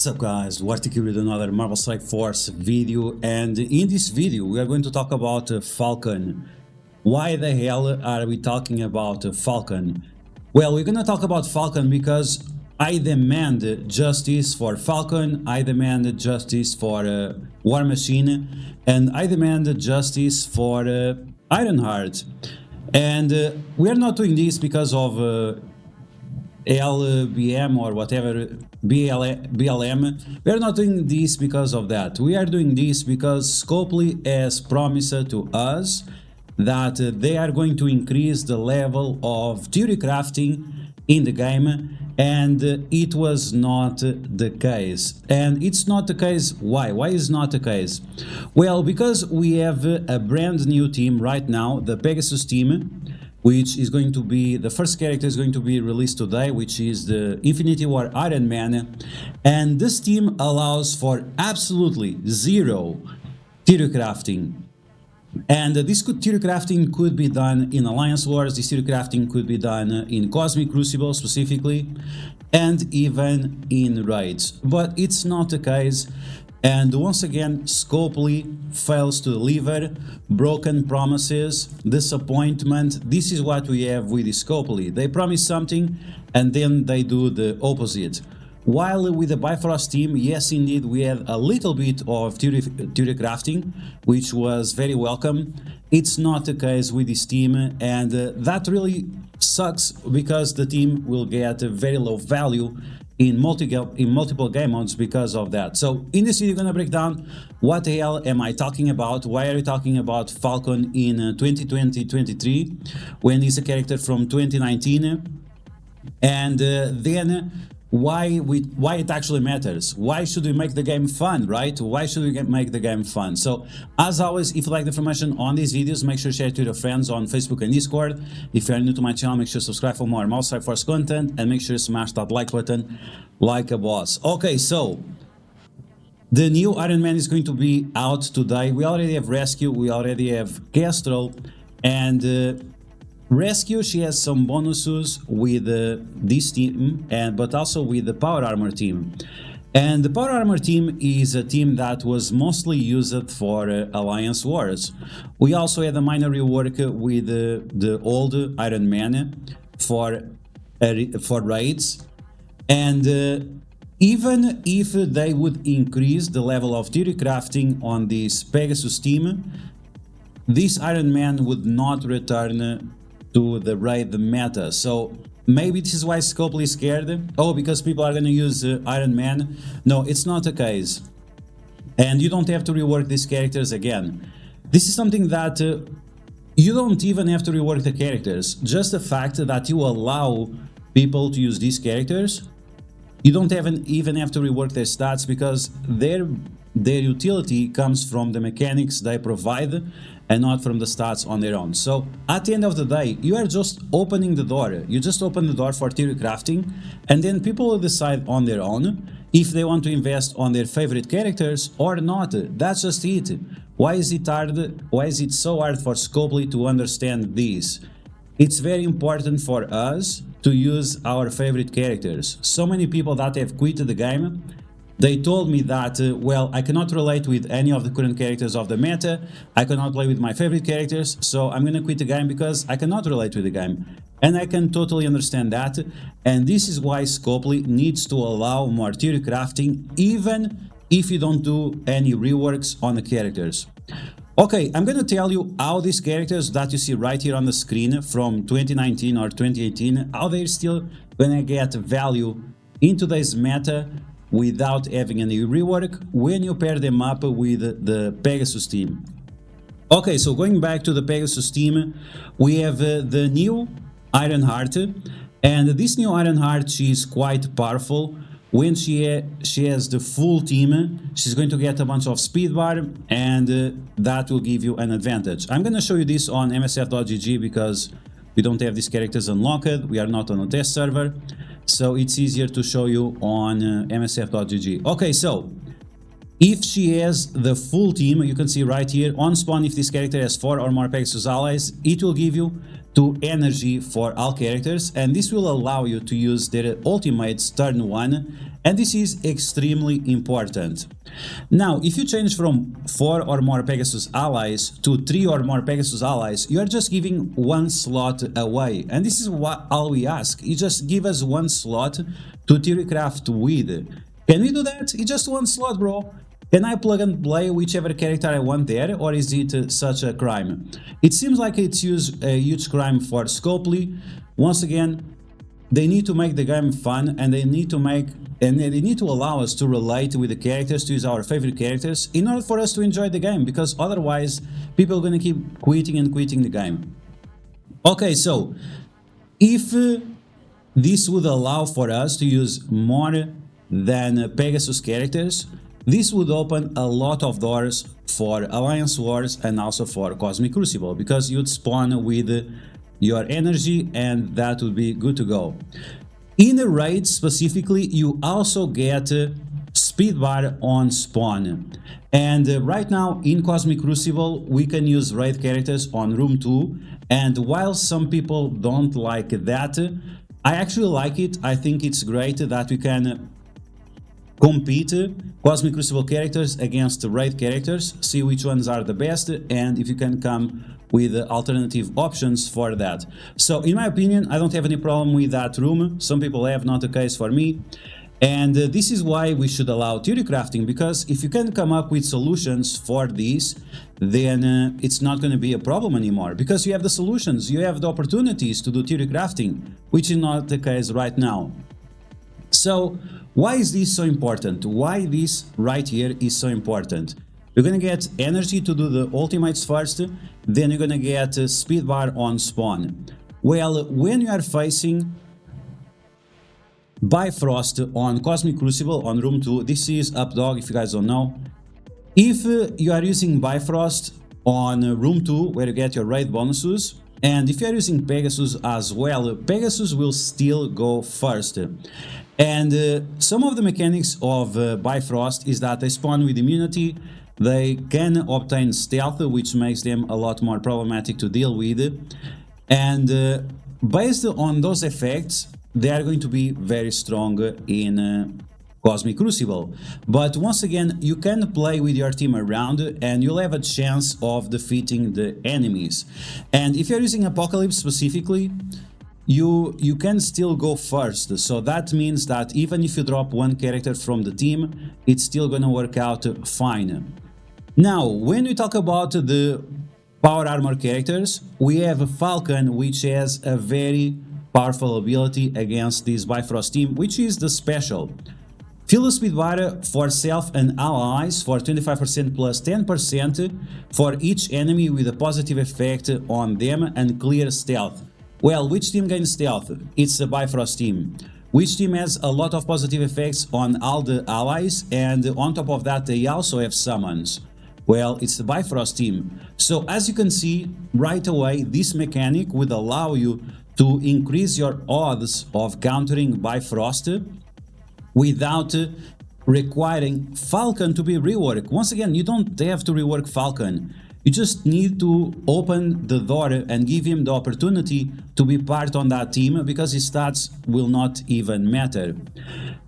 What's up guys, DuArktik with another Marvel Strike Force video, and in this video we are going to talk about Falcon. Why the hell are we talking about Falcon? Well, we're gonna talk about Falcon because I demand justice for Falcon, I demand justice for War Machine, and I demand justice for Ironheart. And we are not doing this because of LBM or whatever, BLM. We are not doing this because of that. We are doing this because Scopely has promised to us that they are going to increase the level of theory crafting in the game, and it was not the case. And it's not the case. Why is not the case? Well, because we have a brand new team right now, the Pegasus Team, which is going to be, the first character is going to be released today, which is the Infinity War Iron Man. And this team allows for absolutely zero theory crafting. And this theory crafting could be done in Alliance Wars, this theory crafting could be done in Cosmic Crucible specifically, and even in raids. But it's not the case. And once again, Scopely fails to deliver, broken promises, disappointment. This is what we have with Scopely. They promise something and then they do the opposite. While with the Bifrost team, yes indeed, we had a little bit of theory crafting, which was very welcome. It's not the case with this team, and that really sucks because the team will get a very low value in multiple game modes because of that. So in this video, I'm gonna break down what the hell am I talking about, why are we talking about Falcon in 2020-23 when he's a character from 2019, and then why it actually matters. Why should we make the game fun, right? Why should we make the game fun? So as always, if you like the information on these videos, make sure to share it to your friends on Facebook and Discord. If you are new to my channel, make sure to subscribe for more Marvel Strike Force content, and make sure to smash that like button like a boss. Okay, so the new Iron Man is going to be out today. We already have Rescue, we already have Kestrel, and Rescue, she has some bonuses with this team, but also with the Power Armor team. And the Power Armor team is a team that was mostly used for Alliance Wars. We also had a minor rework with the old Iron Man for raids. And even if they would increase the level of theory crafting on this Pegasus team, this Iron Man would not return to the raid meta. So maybe this is why Scopely is scared. Oh, because people are going to use Iron Man. No, it's not the case. And you don't have to rework these characters again. This is something that you don't even have to rework the characters. Just the fact that you allow people to use these characters, you don't even have to rework their stats, because their utility comes from the mechanics they provide and not from the stats on their own. So at the end of the day, you are just opening the door. You just open the door for theory crafting, and then people will decide on their own if they want to invest on their favorite characters or not. That's just it. Why is it hard? Why is it so hard for Scopely to understand this? It's very important for us to use our favorite characters. So many people that have quit the game, they told me that, well, I cannot relate with any of the current characters of the meta, I cannot play with my favorite characters, so I'm gonna quit the game because I cannot relate with the game. And I can totally understand that, and this is why Scopely needs to allow more theory crafting, even if you don't do any reworks on the characters. Okay, I'm gonna tell you how these characters that you see right here on the screen from 2019 or 2018, how they're still gonna get value in today's meta without having any rework when you pair them up with the Pegasus team. Okay, so going back to the Pegasus team, we have the new Ironheart, and this new Ironheart, she is quite powerful. When she has the full team, she's going to get a bunch of speed bar, and that will give you an advantage. I'm going to show you this on msf.gg because we don't have these characters unlocked, we are not on a test server, so it's easier to show you on msf.gg. Okay, so if she has the full team, you can see right here on spawn, if this character has 4 or more Pegasus allies, it will give you to energy for all characters, and this will allow you to use their ultimates turn 1, and this is extremely important. Now, if you change from 4 or more Pegasus allies to 3 or more Pegasus allies, you are just giving 1 slot away, and this is what all we ask. You just give us 1 slot to theorycraft with. Can we do that? It's just 1 slot, bro. Can I plug and play whichever character I want there, or is it such a crime? It seems like it's a huge crime for Scopely. Once again, they need to make the game fun, and they need to allow us to relate with the characters, to use our favorite characters, in order for us to enjoy the game, because otherwise people are gonna keep quitting the game. Okay, so if this would allow for us to use more than Pegasus characters, this would open a lot of doors for Alliance Wars and also for Cosmic Crucible, because you'd spawn with your energy and that would be good to go. In the raid specifically, you also get speed bar on spawn, and right now in Cosmic Crucible we can use raid characters on room 2, and while some people don't like that, I actually like it. I think it's great that we can compete Cosmic Crucible characters against raid characters, see which ones are the best, and if you can come with alternative options for that. So in my opinion, I don't have any problem with that room. Some people have, not the case for me. And this is why we should allow theory crafting, because if you can come up with solutions for this, then it's not going to be a problem anymore, because you have the solutions, you have the opportunities to do theory crafting, which is not the case right now. So why is this so important? Why this right here is so important? You're gonna get energy to do the ultimates first, then you're gonna get speed bar on spawn. Well, when you are facing Bifrost on Cosmic Crucible on room 2, this is up dog if you guys don't know. If you are using Bifrost on room 2, where you get your raid bonuses, and if you are using Pegasus as well, Pegasus will still go first. And some of the mechanics of Bifrost is that they spawn with immunity, they can obtain stealth, which makes them a lot more problematic to deal with, and based on those effects, they are going to be very strong in Cosmic Crucible. But once again, you can play with your team around and you'll have a chance of defeating the enemies. And if you're using Apocalypse specifically, you can still go first, so that means that even if you drop one character from the team, it's still gonna work out fine. Now, when we talk about the power armor characters, we have a Falcon, which has a very powerful ability against this Bifrost team, which is the special. Fill the speed bar for self and allies for 25% plus 10% for each enemy with a positive effect on them and clear stealth. Well, which team gains stealth? It's the Bifrost team. Which team has a lot of positive effects on all the allies, and on top of that they also have summons. Well, it's the Bifrost team. So as you can see right away, this mechanic would allow you to increase your odds of countering Bifrost without requiring Falcon to be reworked. Once again, you don't have to rework Falcon. You just need to open the door and give him the opportunity to be part on that team, because his stats will not even matter.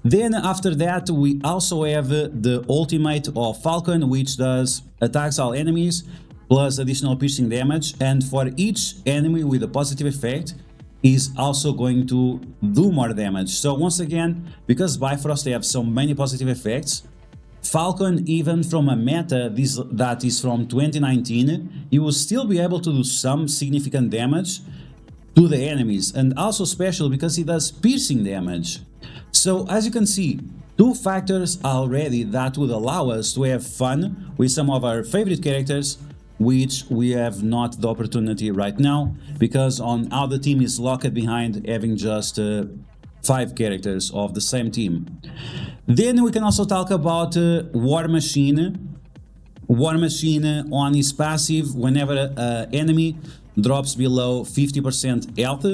Then after that, we also have the ultimate of Falcon, which does attacks all enemies plus additional piercing damage, and for each enemy with a positive effect is also going to do more damage. So once again, because Bifrost they have so many positive effects, Falcon, even from a meta that is from 2019, you will still be able to do some significant damage to the enemies, and also special because he does piercing damage. So as you can see, two factors already that would allow us to have fun with some of our favorite characters, which we have not the opportunity right now, because on our team is locked behind having just 5 characters of the same team. Then we can also talk about War Machine. War Machine on his passive, whenever an enemy drops below 50% health,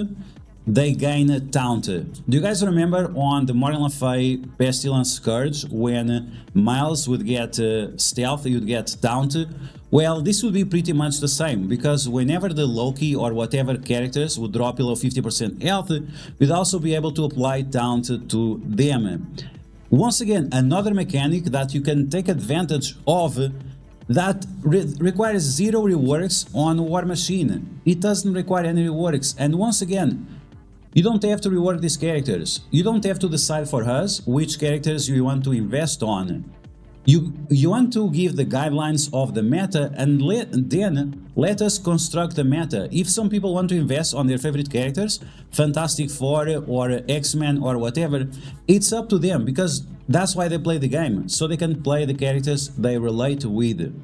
they gain a taunt. Do you guys remember on the Morgan Le Fay Pestilence Scourge, when Miles would get stealth, you'd get taunt? Well, this would be pretty much the same, because whenever the Loki or whatever characters would drop below 50% health, we'd also be able to apply taunt to them. Once again, another mechanic that you can take advantage of that requires 0 reworks on War Machine. It doesn't require any reworks, and once again, you don't have to rework these characters. You don't have to decide for us which characters you want to invest on. You want to give the guidelines of the meta and then let us construct the meta. If some people want to invest on their favorite characters, Fantastic Four or X-Men or whatever, it's up to them, because that's why they play the game, so they can play the characters they relate with.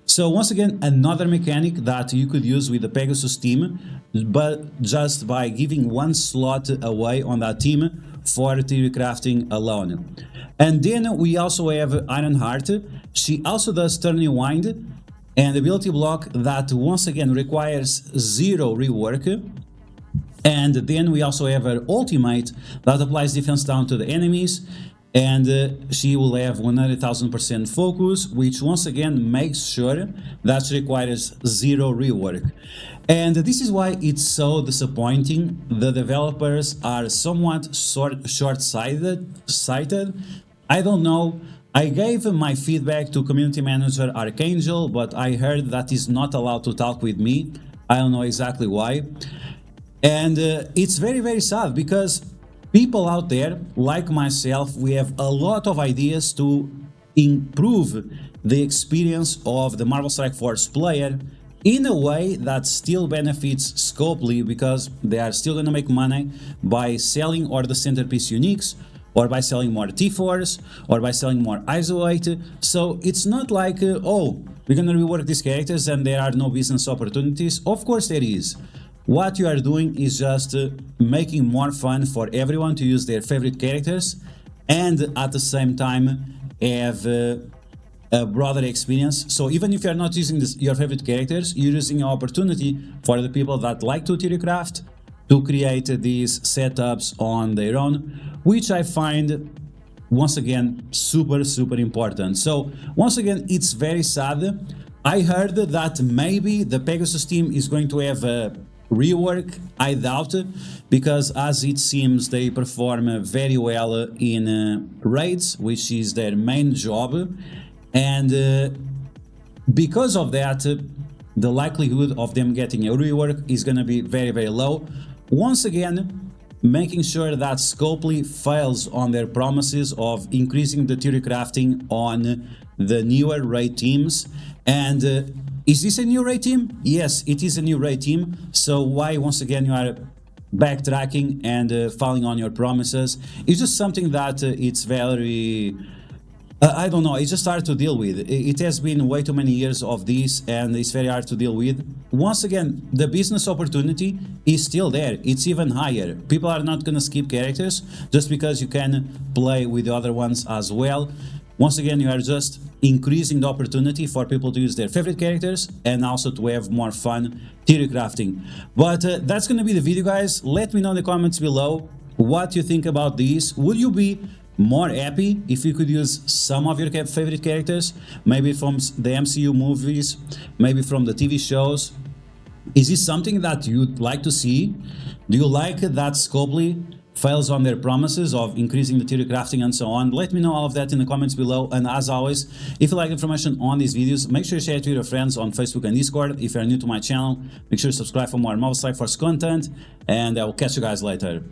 So once again, another mechanic that you could use with the Pegasus team, but just by giving 1 slot away on that team for theory crafting alone. And then we also have Ironheart. She also does Turning Wind, and ability block that once again requires 0 rework. And then we also have her ultimate that applies defense down to the enemies, and she will have 100,000% focus, which once again makes sure that she requires 0 rework. And this is why it's so disappointing. The developers are somewhat short-sighted. I don't know. I gave my feedback to community manager Archangel, but I heard that he's not allowed to talk with me. I don't know exactly why. And it's very, very sad, because people out there, like myself, we have a lot of ideas to improve the experience of the Marvel Strike Force player in a way that still benefits Scopely, because they are still going to make money by selling or the centerpiece uniques, or by selling more T4s, or by selling more Isolate. So it's not like, oh, we're going to rework these characters and there are no business opportunities. Of course there is. What you are doing is just making more fun for everyone to use their favorite characters, and at the same time have a broader experience. So even if you're not using your favorite characters, you're using an opportunity for the people that like to theory craft to create these setups on their own, which I find, once again, super important. So once again, it's very sad. I heard that maybe the Pegasus team is going to have a rework. I doubt it, because as it seems they perform very well in raids, which is their main job, and because of that, the likelihood of them getting a rework is going to be very low. Once again, making sure that Scopely fails on their promises of increasing the theory crafting on the newer raid teams. And is this a new raid team? Yes, it is a new raid team. So why once again you are backtracking and falling on your promises? It's just something that it's very... I don't know, it's just hard to deal with. It has been way too many years of this, and it's very hard to deal with. Once again, the business opportunity is still there. It's even higher. People are not going to skip characters just because you can play with the other ones as well. Once again, you are just increasing the opportunity for people to use their favorite characters and also to have more fun theory crafting. But that's going to be the video, guys. Let me know in the comments below what you think about this. Would you be more happy if you could use some of your favorite characters, maybe from the MCU movies, maybe from the TV shows? Is this something that you'd like to see? Do you like that Scopely fails on their promises of increasing the theory crafting and so on? Let me know all of that in the comments below. And as always, if you like information on these videos, make sure you share it with your friends on Facebook and Discord. If you're new to my channel, make sure to subscribe for more Marvel Strike Force content, and I will catch you guys later.